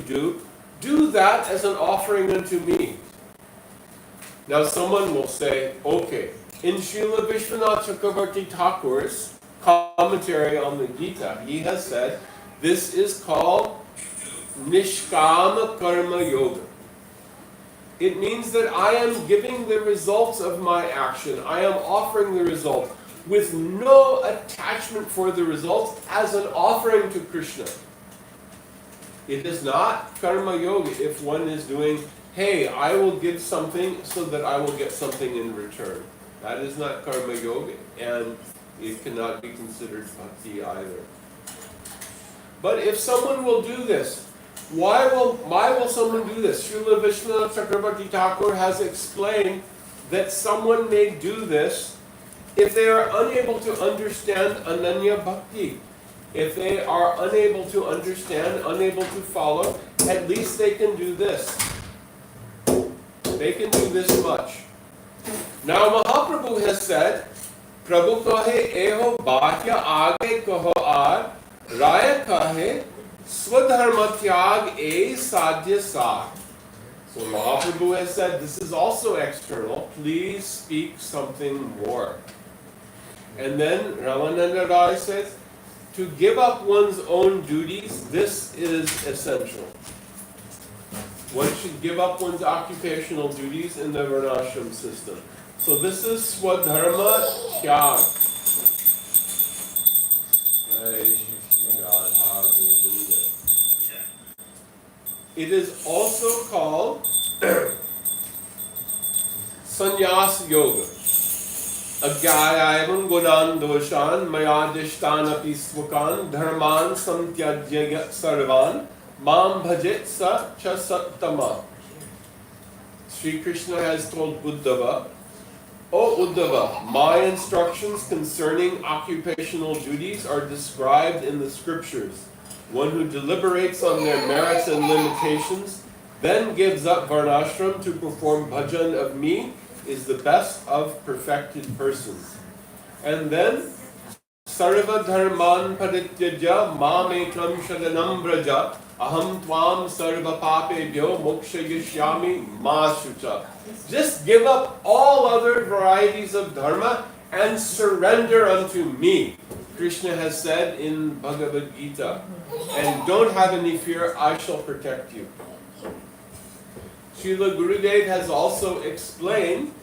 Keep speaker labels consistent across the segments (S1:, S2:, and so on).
S1: do that as an offering unto me. Now someone will say, okay, in Srila Vishwanath Chakravarti Thakur's commentary on the Gita, he has said, this is called Nishkama Karma Yoga. It means that I am giving the results of my action. I am offering the result with no attachment for the results as an offering to Krishna. It is not karma yoga if one is doing, hey, I will give something so that I will get something in return. That is not karma yoga, and it cannot be considered bhakti either. But if someone will do this, why will someone do this? Srila Vishwanath Chakravarti Thakur has explained that someone may do this if they are unable to understand Ananya Bhakti. If they are unable to understand, unable to follow, at least they can do this. They can do this much. Now Mahaprabhu has said, Prabhu kahe eho bahya aage kaho aar, raya kahe swadharma tyag e sadhya sar. So Mahaprabhu has said, this is also external. Please speak something more. And then Ramananda Rai says, to give up one's own duties, this is essential. One should give up one's occupational duties in the Varnashram system. So this is Swadharma Tyag. It is also called Sannyas Yoga. Agyayaivam gunan doshan mayadishtan api swakan dharman samtyajya sarvan mam bhajet sa cha sattama. Sri Krishna has told Uddhava, O Uddhava, my instructions concerning occupational duties are described in the scriptures. One who deliberates on their merits and limitations, then gives up varnashram to perform bhajan of me, is the best of perfected persons. And then, sarva dharman parityaja mamekam sharanam braja aham tvam sarva papebhyo mokshayishyami ma shucha. Just give up all other varieties of dharma and surrender unto me, Krishna has said in Bhagavad Gita. And don't have any fear, I shall protect you. Srila Gurudev has also explained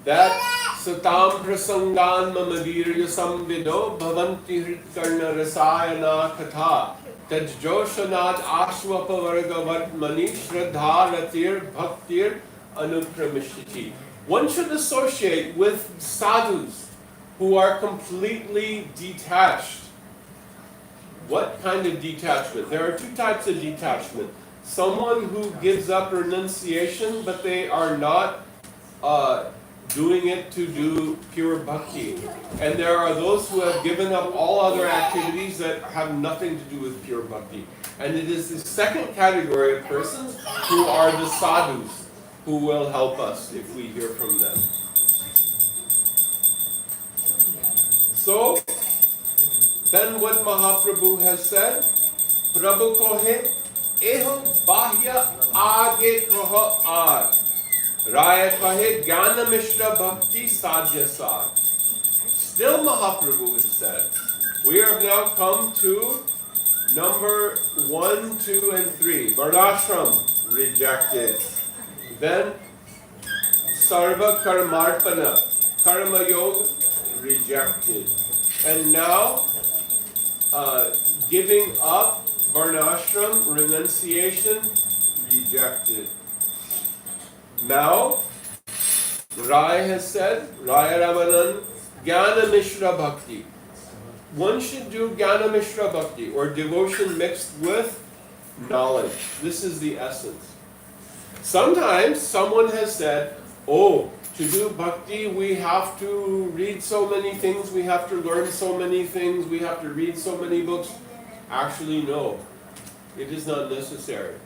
S1: that satam prasangan mamavirya samvido bhavanti hritkarna rasayana katha tajjoshanat ashvapavargavatmani shraddha ratir bhaktir anukramishiti. One should associate with sadhus who are completely detached. What kind of detachment? There are two types of detachment. Someone who gives up renunciation, but they are not doing it to do pure bhakti. And there are those who have given up all other activities that have nothing to do with pure bhakti. And it is the second category of persons who are the sadhus, who will help us if we hear from them. So, then what Mahaprabhu has said, Prabhu kohe eho bahya aage koho aar, raya kahe jnana mishra bhakti sadhya sar. Still Mahaprabhu has said, we have now come to number 1, 2, and 3. Varnashram, rejected. Then sarva karmarpana, karma yoga, rejected. And now giving up varnashram, renunciation, rejected. Now, Rai has said, Raya Ramanan, Jnana Mishra Bhakti. One should do Jnana Mishra Bhakti, or devotion mixed with knowledge. This is the essence. Sometimes someone has said, oh, to do bhakti we have to read so many things, we have to learn so many things, we have to read so many books. Actually, no. It is not necessary.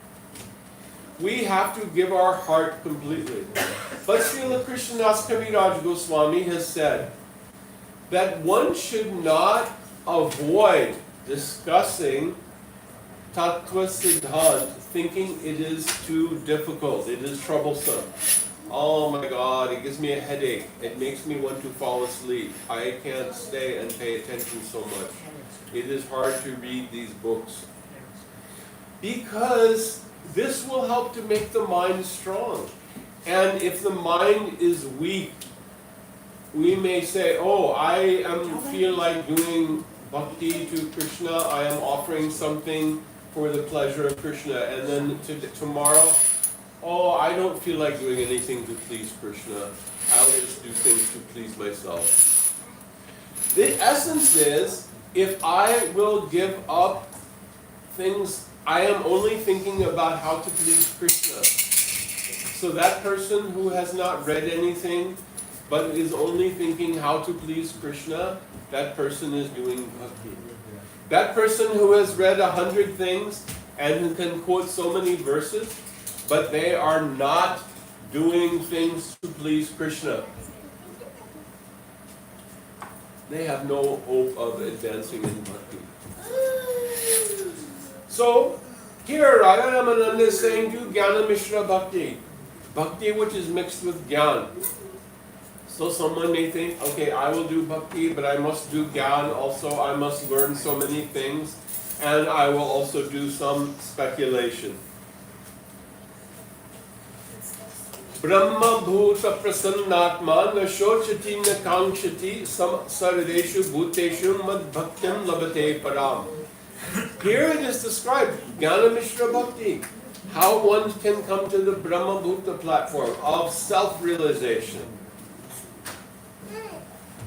S1: We have to give our heart completely. But Srila Krishnadas Kaviraj Goswami has said that one should not avoid discussing Tattva Siddhant, thinking it is too difficult, it is troublesome. Oh my God, it gives me a headache. It makes me want to fall asleep. I can't stay and pay attention so much. It is hard to read these books. Because this will help to make the mind strong. And if the mind is weak, we may say, oh, I feel like doing bhakti to Krishna. I am offering something for the pleasure of Krishna. And then tomorrow, oh, I don't feel like doing anything to please Krishna. I'll just do things to please myself. The essence is, if I will give up things, I am only thinking about how to please Krishna. So that person who has not read anything, but is only thinking how to please Krishna, that person is doing bhakti. That person who has read 100 things and who can quote so many verses, but they are not doing things to please Krishna, they have no hope of advancing in bhakti. So, here Radha Ramananda is saying, do Jnana Mishra Bhakti. Bhakti which is mixed with Jnana. So someone may think, okay, I will do Bhakti, but I must do Jnana also. I must learn so many things, and I will also do some speculation. Brahma bhuta prasannatma na shochati na kankshati sarveshu bhuteshu mad bhaktyam labate param. Here it is described, Jnana Mishra Bhakti, how one can come to the Brahma Bhuta platform of self-realization.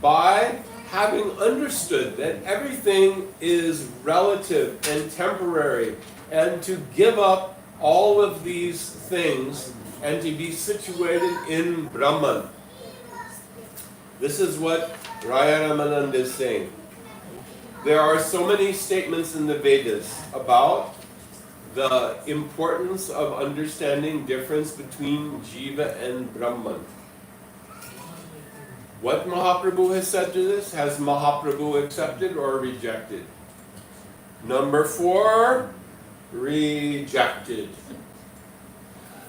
S1: By having understood that everything is relative and temporary, and to give up all of these things and to be situated in Brahman. This is what Raya Ramananda is saying. There are so many statements in the Vedas about the importance of understanding difference between Jiva and Brahman. What Mahaprabhu has said to this? Has Mahaprabhu accepted or rejected? Number 4, rejected.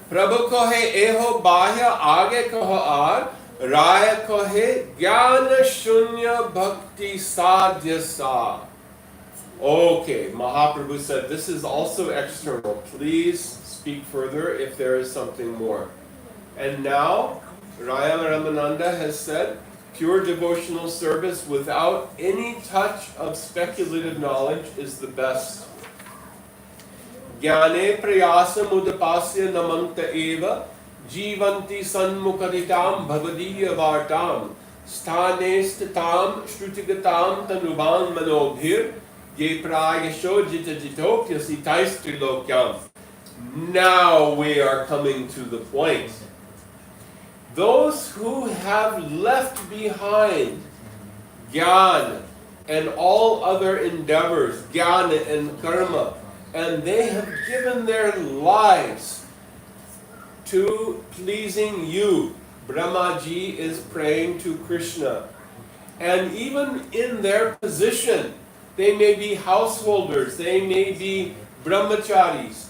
S1: Prabhu kohe eho bahya age koho ar, raya kohe jnana shunya bhakti sadhya sa. Okay, Mahaprabhu said this is also external. Please speak further if there is something more. And now, Raya Ramananda has said, pure devotional service without any touch of speculative knowledge is the best. Jnane prayasa mudapasya namanta eva jivanti sanmukaditam bhavadiya vartam sthane statam shrutigatam tanuvan manobhir ye prayasho jitajitopya sitais trilokyam. Now we are coming to the point. Those who have left behind jnana and all other endeavors, jnana and karma, and they have given their lives to pleasing you. Brahmaji is praying to Krishna. And even in their position, they may be householders, they may be brahmacharis.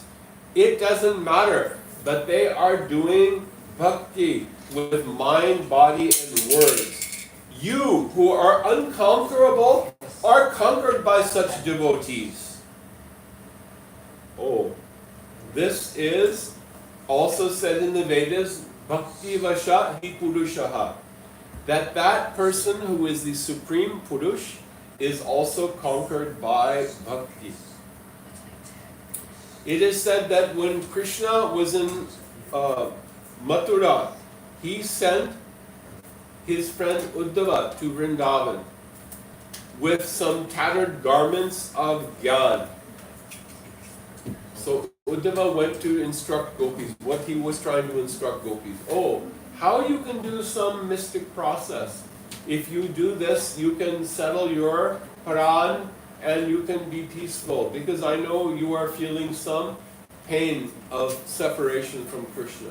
S1: It doesn't matter, but they are doing bhakti with mind, body, and words. You, who are unconquerable, are conquered by such devotees. Oh, this is also said in the Vedas, Bhakti Vasha Hi Purushaha, that person who is the supreme Purush is also conquered by bhakti. It is said that when Krishna was in Mathura, he sent his friend Uddhava to Vrindavan with some tattered garments of Gyan. So Uddhava went to instruct gopis, what he was trying to instruct gopis. Oh, how you can do some mystic process. If you do this, you can settle your paran and you can be peaceful. Because I know you are feeling some pain of separation from Krishna.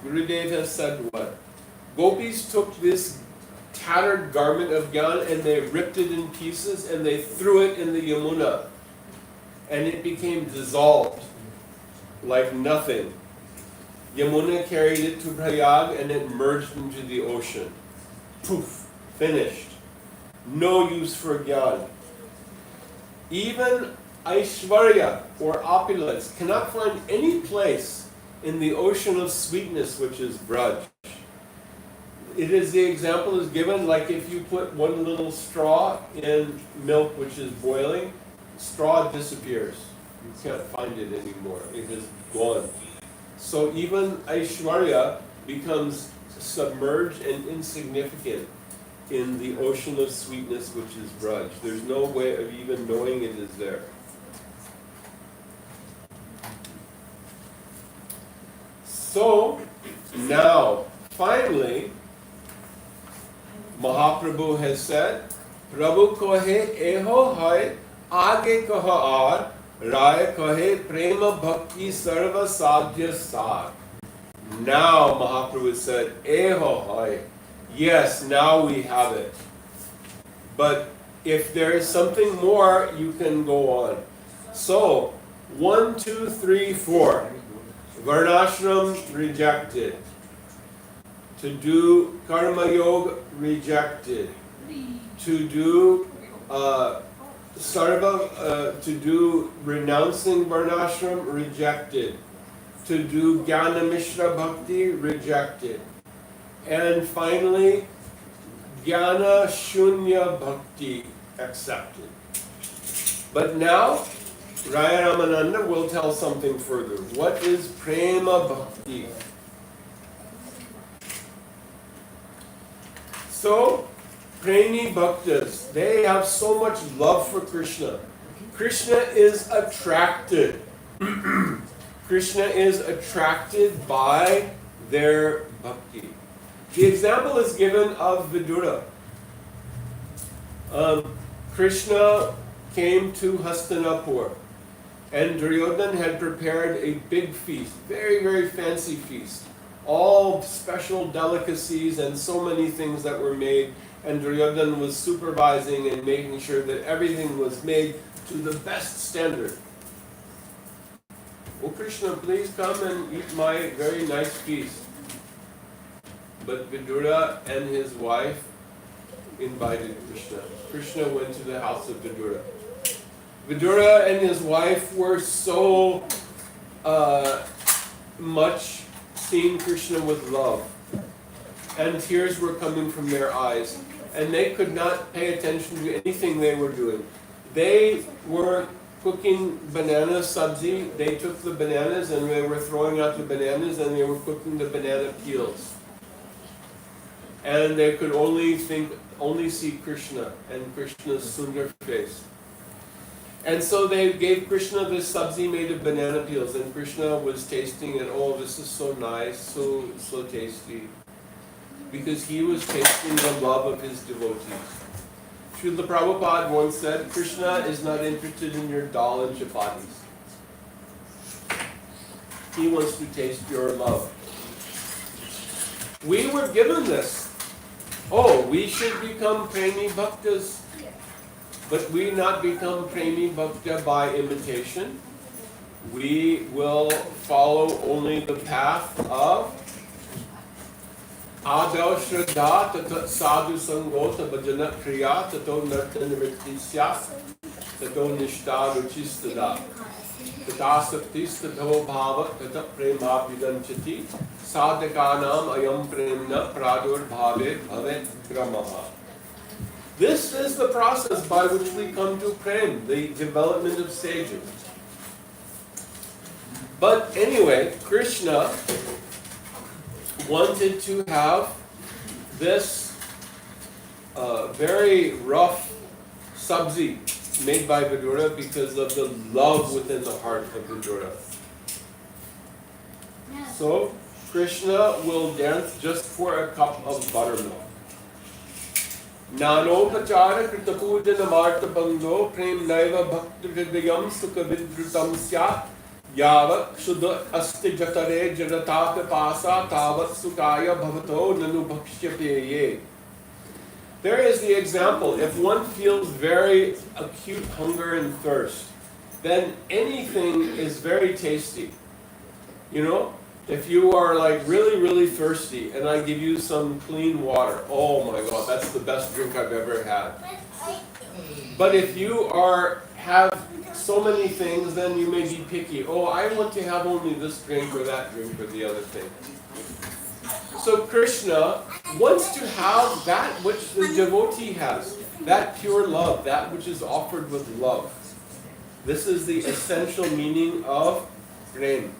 S1: Gurudev has said what? Gopis took this tattered garment of Gyan and they ripped it in pieces and they threw it in the Yamuna. and it became dissolved like nothing. Yamuna carried it to Prayag and it merged into the ocean. Poof, finished. No use for Gyan. Even Aishwarya, or opulence, cannot find any place in the ocean of sweetness, which is Braj. It is, the example is given like if you put one little straw in milk which is boiling, straw disappears. You can't find it anymore. It is gone. So even Aishwarya becomes submerged and insignificant in the ocean of sweetness which is Braj. There's no way of even knowing it is there. So now, finally, Mahaprabhu has said, Prabhu kohe eho hai, aage kaha aar, Rai kahe prema bhakti sarva sadhya sar. Now Mahaprabhu said, eho hai. Yes, now we have it. But if there is something more, you can go on. So, 1, 2, 3, 4. Varnashram rejected. To do karma yoga rejected. To do to do renouncing varnashram rejected. To do jnana mishra bhakti rejected. And finally, jnana shunya bhakti accepted. But now, Raya Ramananda will tell something further. What is prema bhakti? So, premi bhaktas, they have so much love for Krishna. Krishna is attracted. Krishna is attracted by their bhakti. The example is given of Vidura. Krishna came to Hastinapur, and Duryodhana had prepared a big feast, very, very fancy feast. All special delicacies and so many things that were made, and Duryodhana was supervising and making sure that everything was made to the best standard. Oh Krishna, please come and eat my very nice feast. But Vidura and his wife invited Krishna. Krishna went to the house of Vidura. Vidura and his wife were so much seeing Krishna with love. And tears were coming from their eyes. And they could not pay attention to anything they were doing. They were cooking banana sabzi. They took the bananas and they were throwing out the bananas and they were cooking the banana peels. And they could only see Krishna and Krishna's sundar face. And so they gave Krishna this sabzi made of banana peels, and Krishna was tasting it. Oh, this is so nice, so tasty. Because he was tasting the love of his devotees. Srila Prabhupada once said, Krishna is not interested in your dal and chapatis. He wants to taste your love. We were given this. Oh, we should become premi bhaktas. But we not become premi bhakta by imitation. We will follow only the path of Adav Shraddha Tata Sadhu Sangota Bhajana Kriya Tato Nartan Vrittisya Tato Nishta Ruchistada Tata Saktis Tato Bhava Tata Prema Vidanchati Sadhakanam Ayam Premna Pradur Bhave Bhavet Kramaha. This is the process by which we come to Prem, the development of stages. But anyway, Krishna wanted to have this very rough sabzi made by Vidura because of the love within the heart of Vidura. So Krishna will dance just for a cup of buttermilk. Nanopachara krita pujana marta bando prem naiva bhakti hridayam sukha vidrutam syat yavat shuddha asti jatare jaratata pasa tavat sukaya bhavato nanu bhakshyapeye. There is the example. If one feels very acute hunger and thirst, then anything is very tasty. You know, if you are like really, really thirsty and I give you some clean water, oh my God, that's the best drink I've ever had. But if you have so many things, then you may be picky. Oh, I want to have only this drink or that drink or the other thing. So Krishna wants to have that which the devotee has, that pure love, that which is offered with love. This is the essential meaning of prem.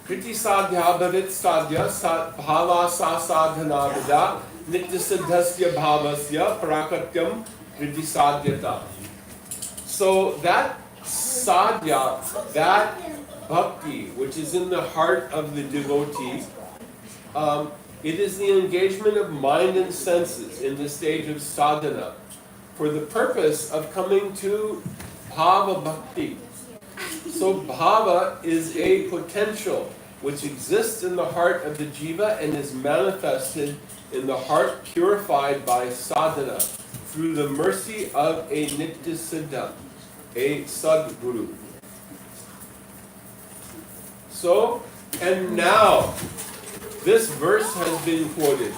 S1: Kriti sadhya bhavit sadhya bhava sa sadhana vida nitya siddhasya bhavasya prakatyam kriti sadhyata. So that sadhya, that bhakti, which is in the heart of the devotee, it is the engagement of mind and senses in the stage of sadhana for the purpose of coming to bhava bhakti. So bhava is a potential which exists in the heart of the jiva and is manifested in the heart purified by sadhana through the mercy of a nitya siddha, a sadguru. So, and now, this verse has been quoted.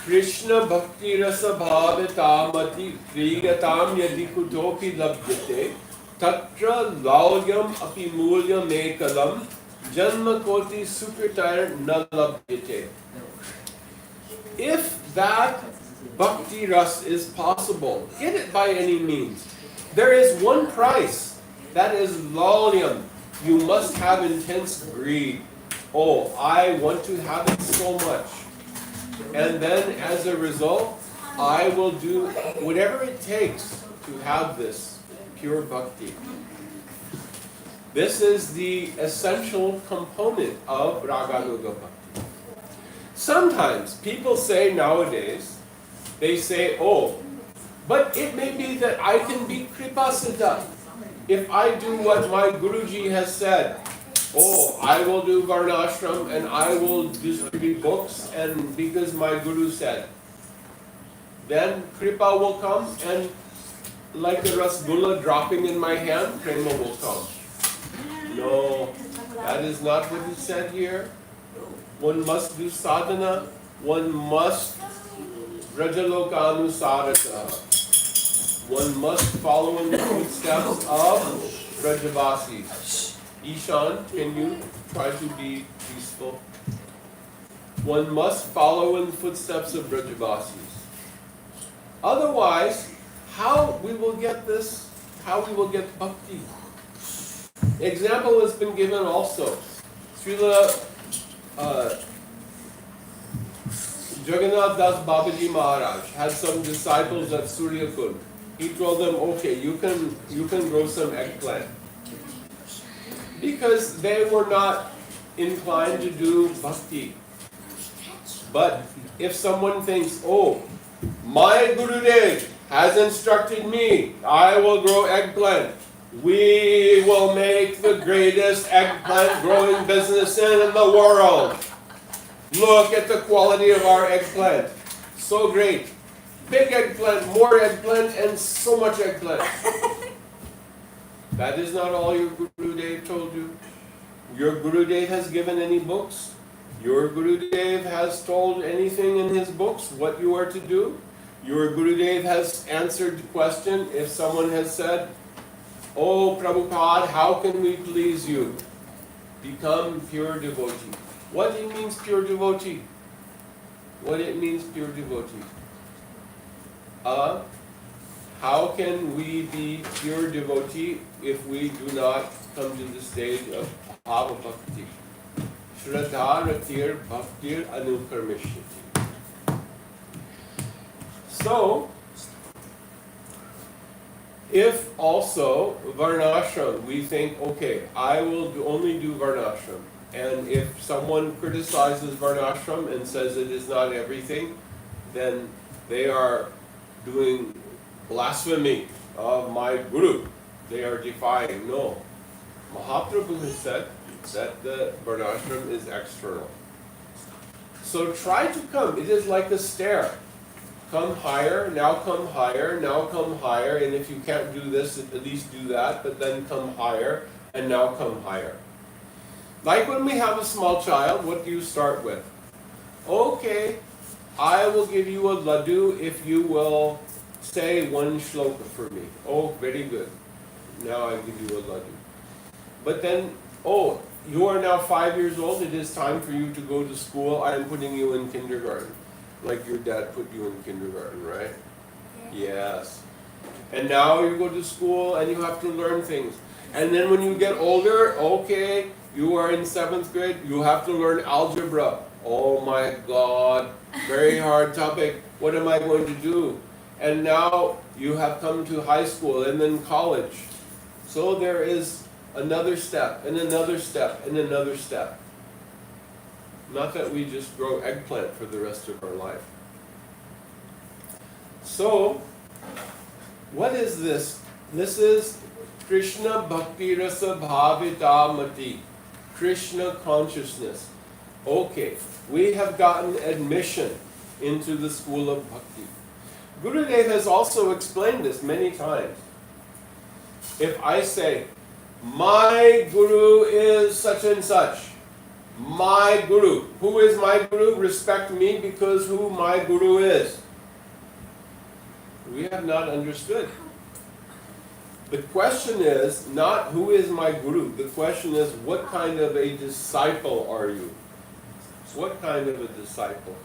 S1: Krishna bhakti rasa bhavitamati priyatam yadi kutopi labhyate tatra laulyam api mulyam ekalam janma koti sukritar na labhyate. If that bhakti ras is possible, get it by any means. There is one price, that is laulyam. You must have intense greed. Oh, I want to have it so much. And then as a result, I will do whatever it takes to have this pure bhakti. This is the essential component of Raganuga Bhakti. Sometimes people say nowadays, they say, oh, but it may be that I can be Kripasiddha. If I do what my Guruji has said, oh, I will do Varnashram and I will distribute books and because my Guru said, then Kripa will come and like the Rasgulla dropping in my hand, Prema will come. No, that is not what he said here. One must do sadhana, one must Rajaloka Anusarata. One must follow in the footsteps of Brajavasis. Ishan, can you try to be peaceful? One must follow in the footsteps of Brajavasis. Otherwise, how we will get this, how we will get bhakti? Example has been given also. Srila Jagannath Das Babaji Maharaj had some disciples at Surya Kund. He told them, okay, you can grow some eggplant. Because they were not inclined to do bhakti. But if someone thinks, oh, my Gurudev has instructed me, I will grow eggplant. We will make the greatest eggplant growing business in the world. Look at the quality of our eggplant. So great. Big eggplant, more eggplant, and so much eggplant. That is not all your Gurudev told you. Your Gurudev has given any books? Your Gurudev has told anything in his books what you are to do? Your Gurudev has answered the question if someone has said, oh Prabhupada, how can we please you? Become pure devotee. What it means pure devotee? What it means pure devotee? How can we be pure devotee if we do not come to the stage of bhava bhakti? Shraddha ratir bhaktir anukarmishyati. So, if also varnashram, we think, okay, I will only do varnashram. And if someone criticizes varnashram and says it is not everything, then they are doing blasphemy of my Guru. They are defying. No. Mahaprabhu has said that the varnashram is external. So try to come. It is like a stair. come higher, now come higher, now come higher, and if you can't do this, at least do that, but then come higher, and now come higher. Like when we have a small child, what do you start with? Okay, I will give you a laddu if you will say one shloka for me. Oh, very good. Now I give you a laddu. But then, oh, you are now 5 years old, it is time for you to go to school, I am putting you in kindergarten. Like your dad put you in kindergarten, right? Yes. And now you go to school and you have to learn things. And then when you get older, okay, you are in 7th grade, you have to learn algebra. Oh my God, very hard topic. What am I going to do? And now you have come to high school and then college. So there is another step and another step and another step. Not that we just grow eggplant for the rest of our life. So, what is this? This is Krishna Bhakti Rasa Bhavita Mati. Krishna consciousness. Okay, we have gotten admission into the school of Bhakti. Gurudev has also explained this many times. If I say, my Guru is such and such, my Guru. Who is my Guru? Respect me because who my Guru is. We have not understood. The question is not who is my Guru. The question is what kind of a disciple are you? What kind of a disciple?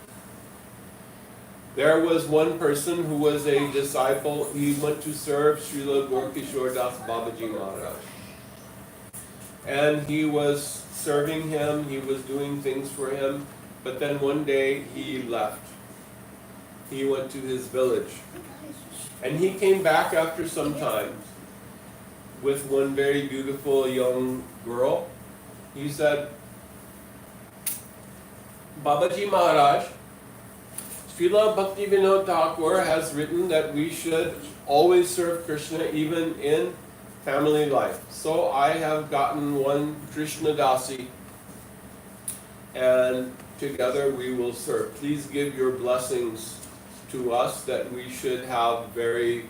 S1: There was one person who was a disciple. He went to serve Srila Gaura Das Babaji Maharaj. And he was serving him, he was doing things for him, but then one day he left. He went to his village. And he came back after some time with one very beautiful young girl. He said, Babaji Maharaj, Srila Bhaktivinoda Thakur has written that we should always serve Krishna even in family life. So I have gotten one Krishna Dasi and together we will serve. Please give your blessings to us that we should have very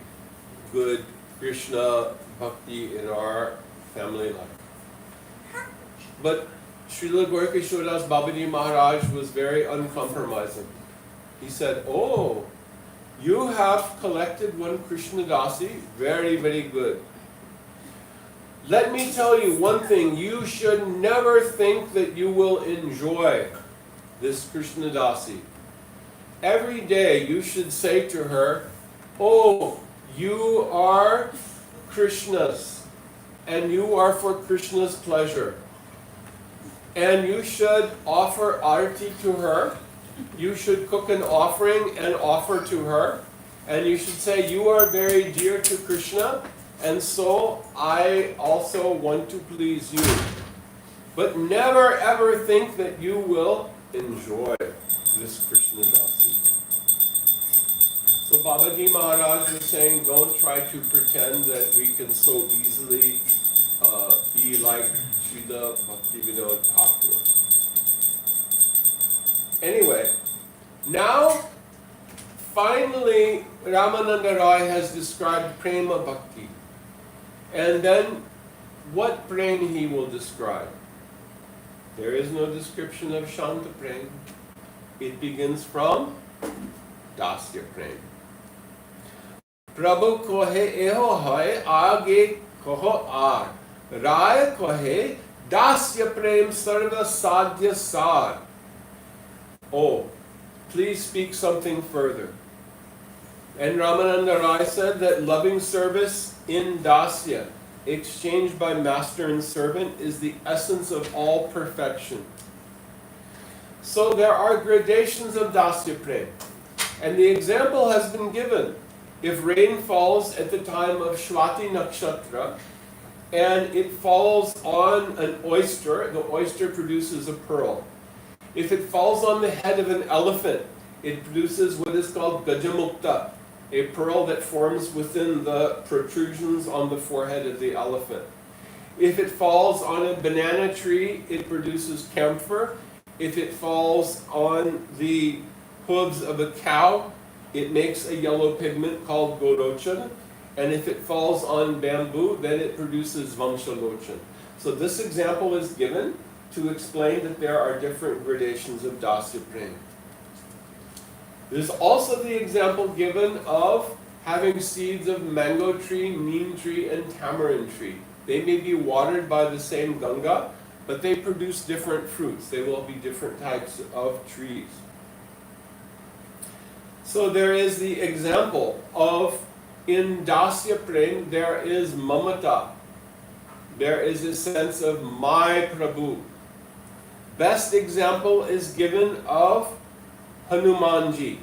S1: good Krishna Bhakti in our family life. But Srila Gaura Das Babaji Maharaj was very uncompromising. He said, oh, you have collected one Krishna Dasi, very, very good. Let me tell you one thing, you should never think that you will enjoy this Krishna Dasi. Every day you should say to her, oh, you are Krishna's, and you are for Krishna's pleasure. And you should offer arati to her. You should cook an offering and offer to her. And you should say, you are very dear to Krishna, and so I also want to please you. But never ever think that you will enjoy this Krishna Dasi. So Babaji Maharaj was saying, don't try to pretend that we can so easily be like Srila Bhaktivinoda Thakur. Anyway, now finally Ramananda Roy has described Prema Bhakti. And then what prema he will describe? There is no description of Shanta Prema. It begins from Dasya Prema. Prabhu kohe eho hai aage koho aar. Rai kohe Dasya Prema sarva sadhya sar. Oh, please speak something further. And Ramananda Rai said that loving service in Dasya, exchanged by master and servant, is the essence of all perfection. So there are gradations of Dasya Prema. And the example has been given. If rain falls at the time of Shwati Nakshatra, and it falls on an oyster, the oyster produces a pearl. If it falls on the head of an elephant, it produces what is called Gajamukta, a pearl that forms within the protrusions on the forehead of the elephant. If it falls on a banana tree, it produces camphor. If it falls on the hooves of a cow, it makes a yellow pigment called gorochan, and if it falls on bamboo, then it produces vangshalochan. So this example is given to explain that there are different gradations of dasya prem. There's also the example given of having seeds of mango tree, neem tree, and tamarind tree. They may be watered by the same Ganga, but they produce different fruits. They will be different types of trees. So there is the example of, in Dasya Prem, there is mamata. There is a sense of my Prabhu. Best example is given of Hanumanji.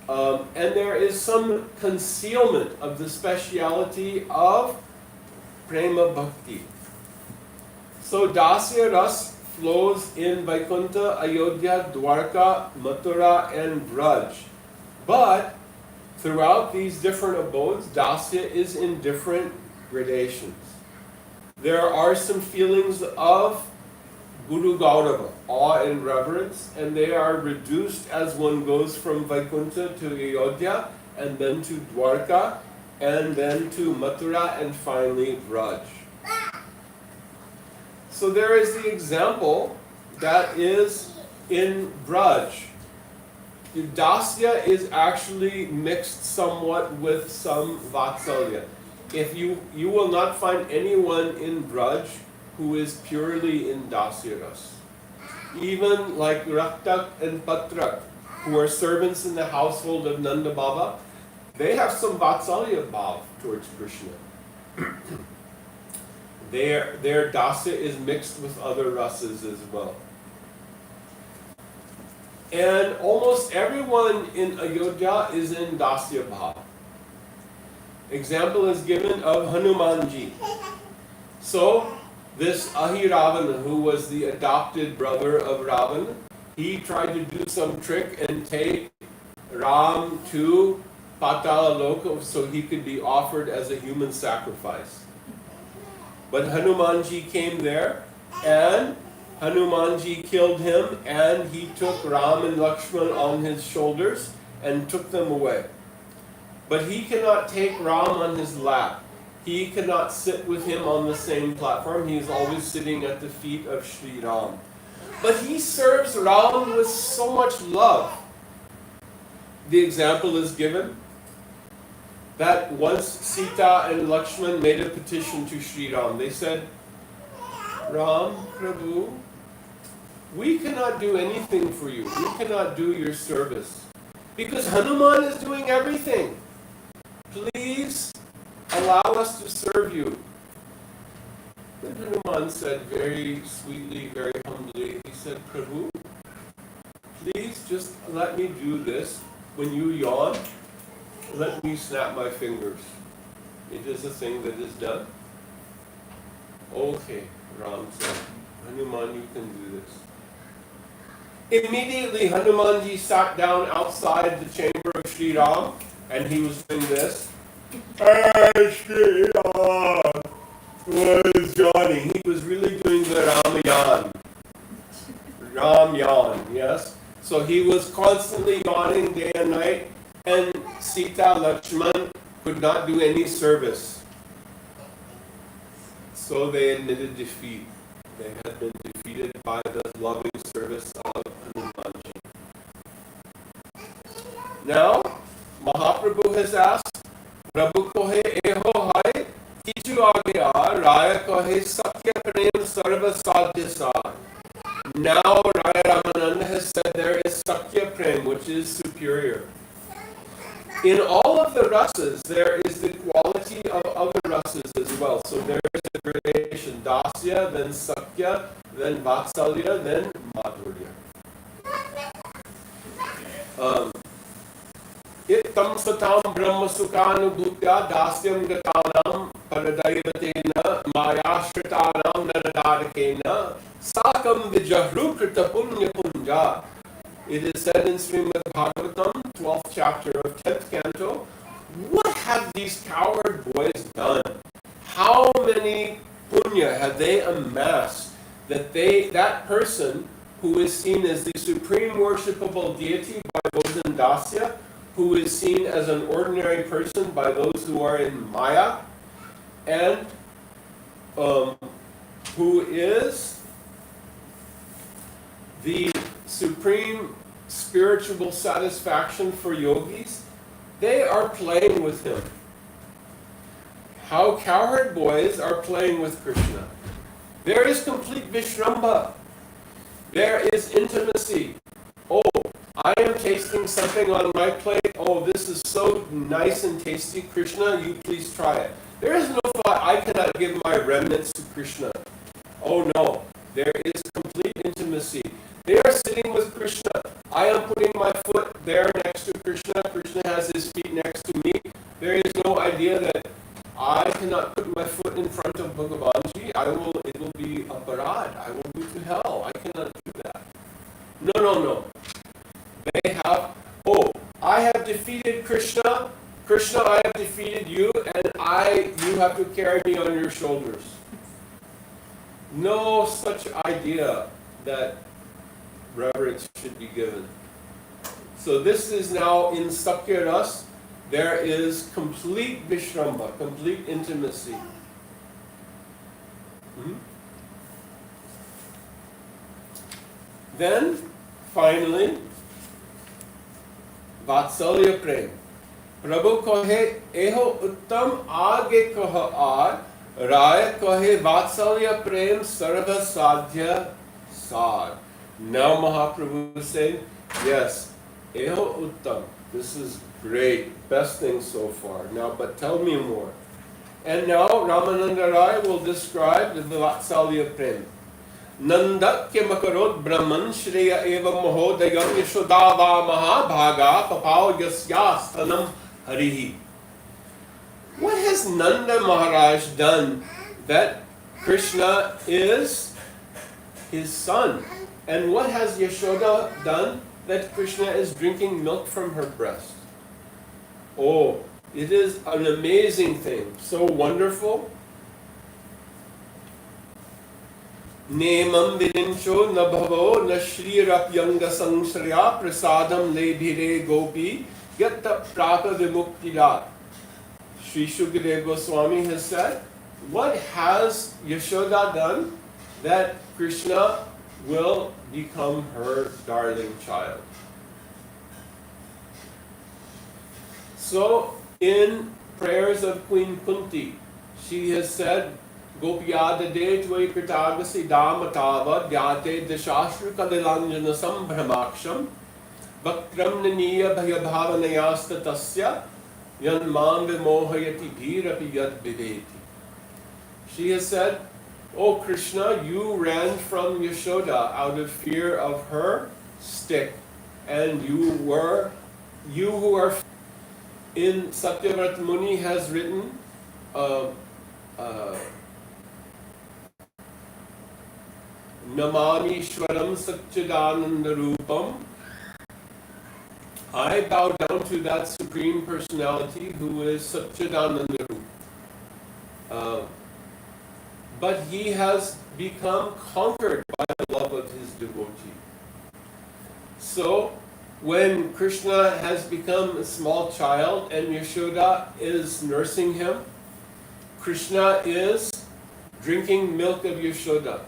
S1: And there is some concealment of the speciality of Prema Bhakti. So Dasya Ras flows in Vaikuntha, Ayodhya, Dwarka, Mathura, and Braj. But throughout these different abodes, Dasya is in different gradations. There are some feelings of Guru Gaurava, awe and reverence, and they are reduced as one goes from Vaikuntha to Ayodhya, and then to Dwarka, and then to Mathura, and finally Braj. So there is the example that is in Braj. Dasya is actually mixed somewhat with some Vatsalya. If you will not find anyone in Braj who is purely in Dasya Ras. Even like Raktak and Patrak, who are servants in the household of Nanda Baba, they have some Vatsalya bhav towards Krishna. Their Dasya is mixed with other rasas as well. And almost everyone in Ayodhya is in Dasya bhav. Example is given of Hanumanji. So, this Ahiravana, who was the adopted brother of Ravana, he tried to do some trick and take Ram to Patala Loka so he could be offered as a human sacrifice. But Hanumanji came there, and Hanumanji killed him, and he took Ram and Lakshman on his shoulders and took them away. But he cannot take Ram on his lap. He cannot sit with him on the same platform. He is always sitting at the feet of Sri Ram. But he serves Ram with so much love. The example is given that once Sita and Lakshman made a petition to Sri Ram. They said, Ram, Prabhu, we cannot do anything for you. We cannot do your service. Because Hanuman is doing everything. Please allow us to serve you. Then Hanuman said very sweetly, very humbly, he said, Prabhu, please just let me do this. When you yawn, let me snap my fingers. It is a thing that is done. Okay, Ram said, Hanuman, you can do this. Immediately, Hanumanji sat down outside the chamber of Sri Ram, and he was doing this. Hey, Sri Ram was yawning. He was really doing the Ramayan. Ramyan, yes? So he was constantly yawning day and night, and Sita Lakshman could not do any service. So they admitted defeat. They had been defeated by the loving service of Hanumanji. Now, Mahaprabhu has asked, Prabhu kohe eho hai, kichu agya, raya kohe sakya prem sarva sadhyasa. Now Raya Ramananda has said there is sakya prem, which is superior. In all of the rasas, there is the quality of other rasas as well. So there is a gradation, dasya, then sakya, then vatsalya, then madhurya. Ittam satam brahma sukhanubhutya dasyam gatanam paradaivatena mayashritanam naradadakena sakam vijahrukrita punya punja. It is said in Srimad Bhagavatam, 12th chapter of 10th canto, what have these coward boys done? How many punya have they amassed that person who is seen as the supreme worshipable deity by those in Dasya, who is seen as an ordinary person by those who are in Maya, and who is the supreme spiritual satisfaction for yogis, they are playing with him. How cowherd boys are playing with Krishna. There is complete Vishramba. There is intimacy. Oh, I am tasting something on my plate. Oh, this is so nice and tasty. Krishna, you please try it. There is no thought, I cannot give my remnants to Krishna. Oh no, there is complete intimacy. They are sitting with Krishna. I am putting my foot there next to Krishna. Krishna has his feet next to me. There is no idea that I cannot put my foot in front of Bhagavanji. It will be aparad. I will go to hell. I cannot do that. No. They have, oh, I have defeated Krishna. Krishna, I have defeated you, and you have to carry me on your shoulders. No such idea that reverence should be given. So this is now in Sakya Ras. There is complete Vishramba, complete intimacy. Then, finally, Vatsalya Prem. Prabhu kohe eho uttam aage koha aar, Raya kohe Vatsalya Prem sarva sadhya sar. Now Mahaprabhu is saying, yes, eho uttam. This is great, best thing so far. Now, but tell me more. And now Ramananda Rai will describe the Vatsalya Prem. Nandakya makarot brahman shreya eva mahodayam yashodava mahabhaga papao yasyasthanam harihi. What has Nanda Maharaj done that Krishna is his son? And what has Yashoda done that Krishna is drinking milk from her breast? Oh, it is an amazing thing, so wonderful. Nemam vidinsho nabhavo nashrirapyanga sangshrya prasadam lebhire gopi yatta praka vimuktidat. Sri Shukadeva Goswami has said, what has Yashoda done that Krishna will become her darling child? So, in prayers of Queen Kunti, she has said, Gopyadade tvai kritagasi damatava dhyate dashashra kalilanjana sambhramaksham vaktram naniya bhayabhavanayasta tasya yanmam vimohayati bhirapi yad videti. She has said, O Krishna, you ran from Yashoda out of fear of her stick, and you who are in Satyavrata Muni has written Namami Shwaram Satchidananda Rupam. I bow down to that Supreme Personality who is Satchidananda Rupa. But he has become conquered by the love of his devotee. So, when Krishna has become a small child and Yashoda is nursing him, Krishna is drinking milk of Yashoda.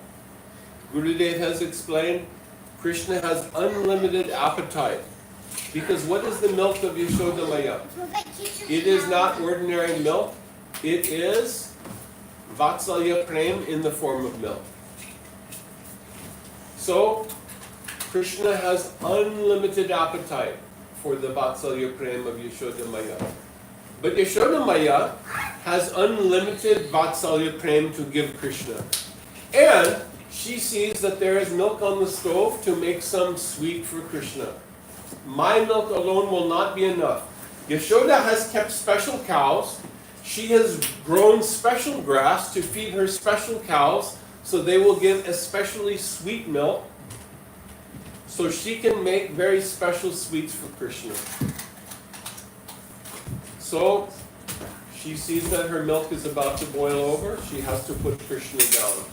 S1: Gurudev has explained, Krishna has unlimited appetite. Because what is the milk of Yashoda Maya? It is not ordinary milk. It is Vatsalya Prem in the form of milk. So, Krishna has unlimited appetite for the Vatsalya Prem of Yashoda Maya. But Yashoda Maya has unlimited Vatsalya Prem to give Krishna. And she sees that there is milk on the stove to make some sweet for Krishna. My milk alone will not be enough. Yashoda has kept special cows. She has grown special grass to feed her special cows, so they will give especially sweet milk, so she can make very special sweets for Krishna. So, she sees that her milk is about to boil over. She has to put Krishna down.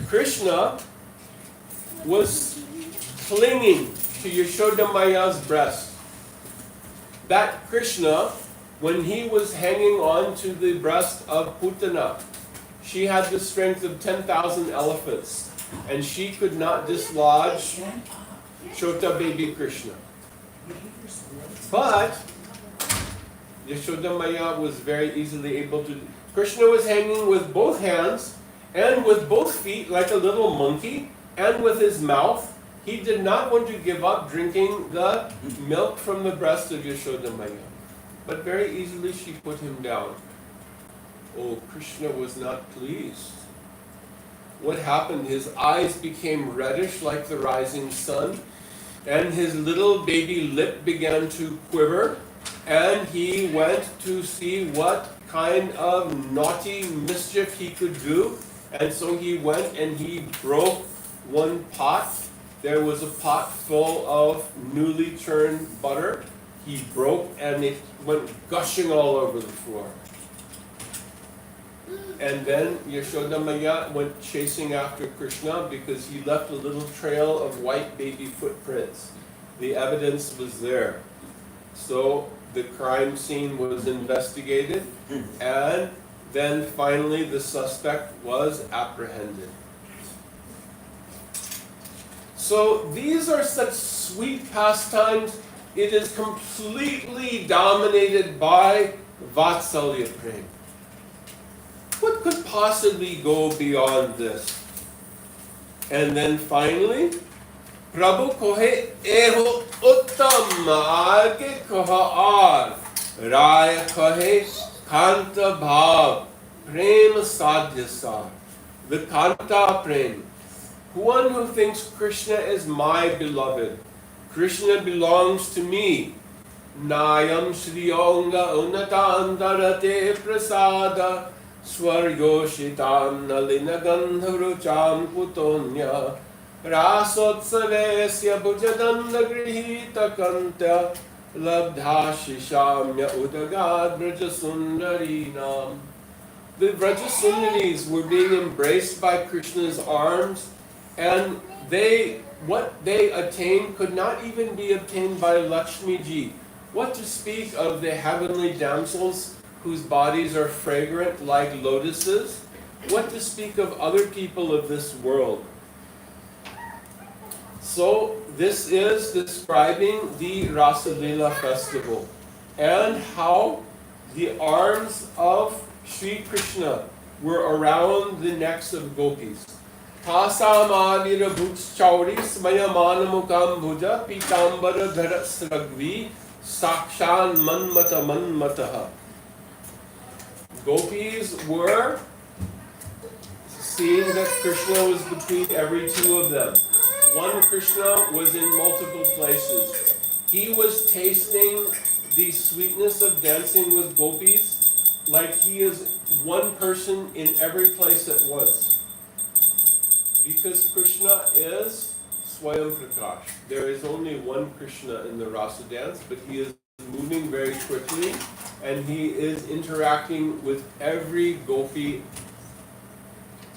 S1: Krishna was clinging to Yashoda Maya's breast. that Krishna, when he was hanging on to the breast of Putana, she had the strength of 10,000 elephants, and she could not dislodge Chota baby Krishna. But Yashoda Maya was very easily able to. Krishna was hanging with both hands and with both feet like a little monkey, and with his mouth. He did not want to give up drinking the milk from the breast of Yashoda Maya. But very easily she put him down. Oh, Krishna was not pleased. What happened? His eyes became reddish like the rising sun, and his little baby lip began to quiver, and he went to see what kind of naughty mischief he could do. And so he went and he broke one pot. There was a pot full of newly churned butter. He broke and it went gushing all over the floor. And then Yashoda Maya went chasing after Krishna because he left a little trail of white baby footprints. The evidence was there. So the crime scene was investigated, and then finally the suspect was apprehended. So these are such sweet pastimes. It is completely dominated by Vatsalya Prem. What could possibly go beyond this? And then finally, Prabhu kohe eho uttam aage kaha aar, Raya kahe kanta bhav, prem sadhya sar. The kanta prem. One who thinks Krishna is my beloved. Krishna belongs to me. Nayam shriyonga unatandarate prasada. Swargoshitam nalina gandharucham putonya Rasotsavesya bhujadanda grihita kantya Labdha shishamya udagad brajasundarinam. The Brajasundaris were being embraced by Krishna's arms, and what they attained could not even be obtained by Lakshmi ji. What to speak of the heavenly damsels whose bodies are fragrant like lotuses? What to speak of other people of this world? So this is describing the Rasa Leela festival and how the arms of Sri Krishna were around the necks of gopis. Tasamavira bhuts chauri smayamana mukam bhuja pitambara dhara sragvi sakshan manmata manmataha. Gopis were seeing that Krishna was between every two of them. One Krishna was in multiple places. He was tasting the sweetness of dancing with gopis like he is one person in every place at once. Because Krishna is Swayam Prakash. There is only one Krishna in the Rasa dance, but he is moving very quickly, and he is interacting with every gopi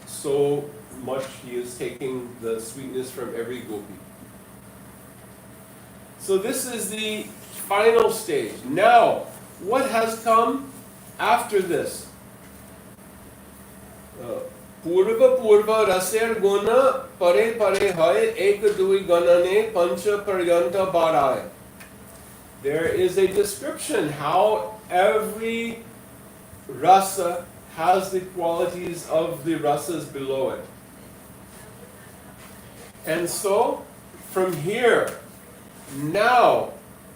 S1: so much. He is taking the sweetness from every gopi. So this is the final stage. Now, what has come after this? Purva purva raser guna pare pare hai ek dui ganane pancha paryanta barai. There is a description how every rasa has the qualities of the rasas below it. And so, from here, now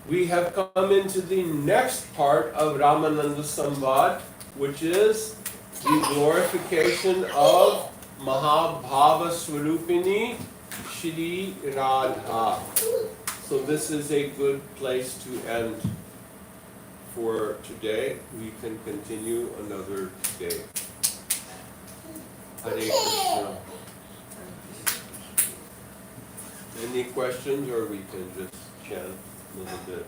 S1: we have come into the next part of Ramananda Samvad, which is the glorification of Mahabhava Swarupini Shri Radha. So this is a good place to end for today. We can continue another day. Hare Krishna. Any questions, or we can just chant a little bit?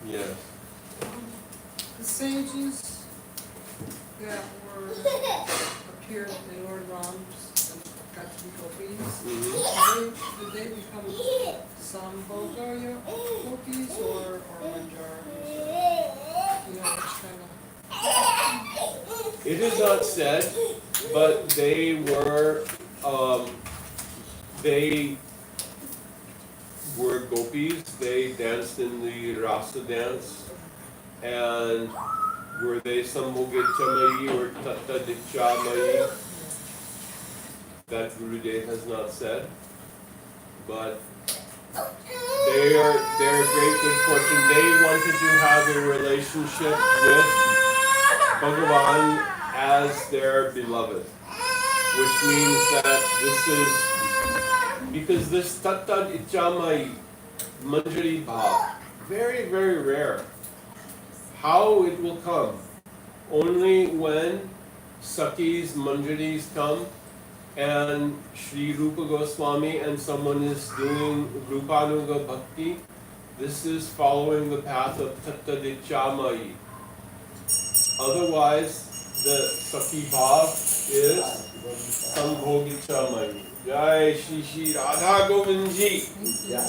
S1: Yes.
S2: The sages that were appeared in Lord Ram's got to be gopis.
S1: Mhm.
S2: Did they become Sambhoga gopis or Manjaris? You know, which kind of.
S1: It is not said, but they were gopis. They danced in the rasa dance, and were they Sambhogichamai or Tattadichamai? That Gurudev has not said, but they're great good fortune. They wanted to have a relationship with Bhagavan as their beloved, which means that this is, because this Tattad Ichamai Manjari Bhav, very, very rare. How it will come? Only when Sakis, Manjaris come and Sri Rupa Goswami and someone is doing Rupanuga Bhakti. This is following the path of Tattadichamai. Otherwise, the Saki Bhav is Sambhogichamai. Jai Shri Shri Radha Govindji.
S3: Yeah.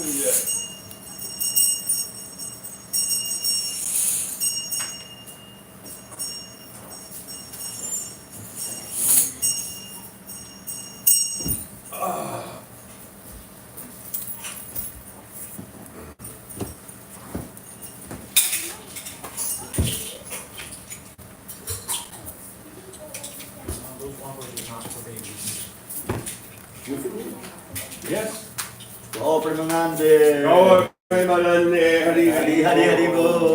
S3: Those waffles are not for babies.
S1: You for me? Yes.
S3: Oh, Premanande.
S1: Oh, Premanande. Hari
S3: Hari Hari Hari Bo.